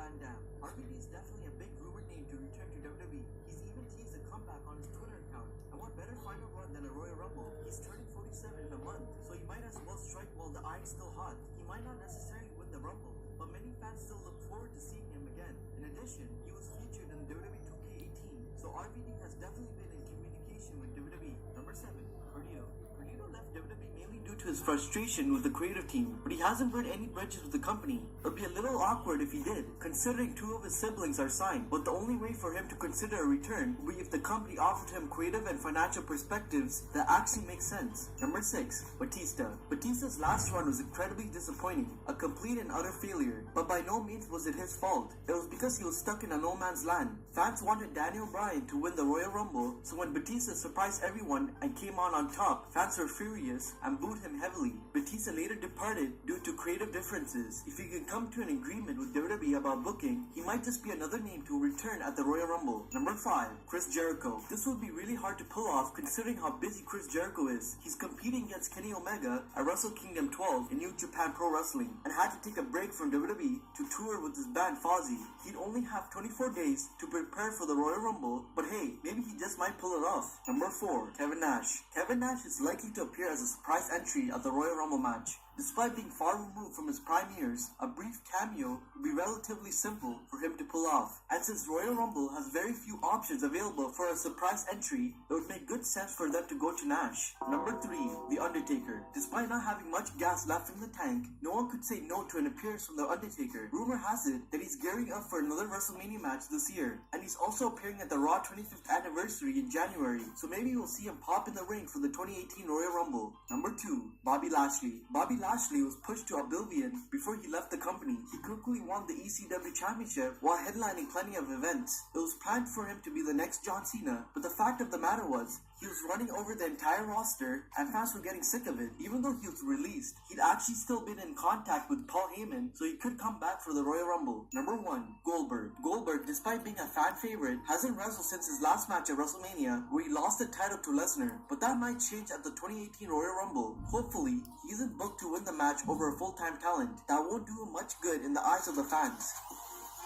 Van Dam. RVD is definitely a big rumored name to return to WWE. He's even teased a comeback on his Twitter account. And what better final run than a Royal Rumble? He's turning 47 in a month, so he might as well strike while the iron's still hot. He might not necessarily win the Rumble, but many fans still look forward to seeing him again. In addition, he was featured in WWE 2K18, so RVD has definitely been in communication with WWE. Number 7. Carlito. Carlito left WWE mainly due to his frustration with the creative team, but he hasn't burned any bridges with the company. It would be a little awkward if he did, considering 2 of his siblings are signed, but the only way for him to consider a return would be if the company offered him creative and financial perspectives that actually make sense. Number 6. Batista. Batista's last run was incredibly disappointing, a complete and utter failure, but by no means was it his fault. It was because he was stuck in a no man's land. Fans wanted Daniel Bryan to win the Royal Rumble, so when Batista surprised everyone and came on top, fans were furious and booed him heavily. Batista later departed due to creative differences. If he could come to an agreement with WWE about booking, he might just be another name to return at the Royal Rumble. Number 5. Chris Jericho. This would be really hard to pull off considering how busy Chris Jericho is. He's competing against Kenny Omega at Wrestle Kingdom 12 in New Japan Pro Wrestling and had to take a break from WWE to tour with his band Fozzy. He'd only have 24 days to prepare for the Royal Rumble, but hey, maybe he just might pull it off. Number 4. Kevin Nash. Kevin Nash is likely to appear as a surprise entry at the Royal Rumble match. Despite being far removed from his prime years, a brief cameo would be relatively simple for him to pull off. And since Royal Rumble has very few options available for a surprise entry, it would make good sense for them to go to Nash. Number 3. The Undertaker. Despite not having much gas left in the tank, no one could say no to an appearance from The Undertaker. Rumor has it that he's gearing up for another WrestleMania match this year, and he's also appearing at the Raw 25th anniversary in January, so maybe we'll see him pop in the ring for the 2018 Royal Rumble. Number 2. Bobby Lashley. Bobby Lashley was pushed to oblivion before he left the company. He quickly won the ECW Championship while headlining plenty of events. It was planned for him to be the next John Cena, but the fact of the matter was, he was running over the entire roster and fans were getting sick of it. Even though he was released, he'd actually still been in contact with Paul Heyman, so he could come back for the Royal Rumble. Number 1. Goldberg. Goldberg, despite being a fan favorite, hasn't wrestled since his last match at WrestleMania, where he lost the title to Lesnar, but that might change at the 2018 Royal Rumble. Hopefully, he isn't booked to win the match over a full-time talent. That won't do him much good in the eyes of the fans.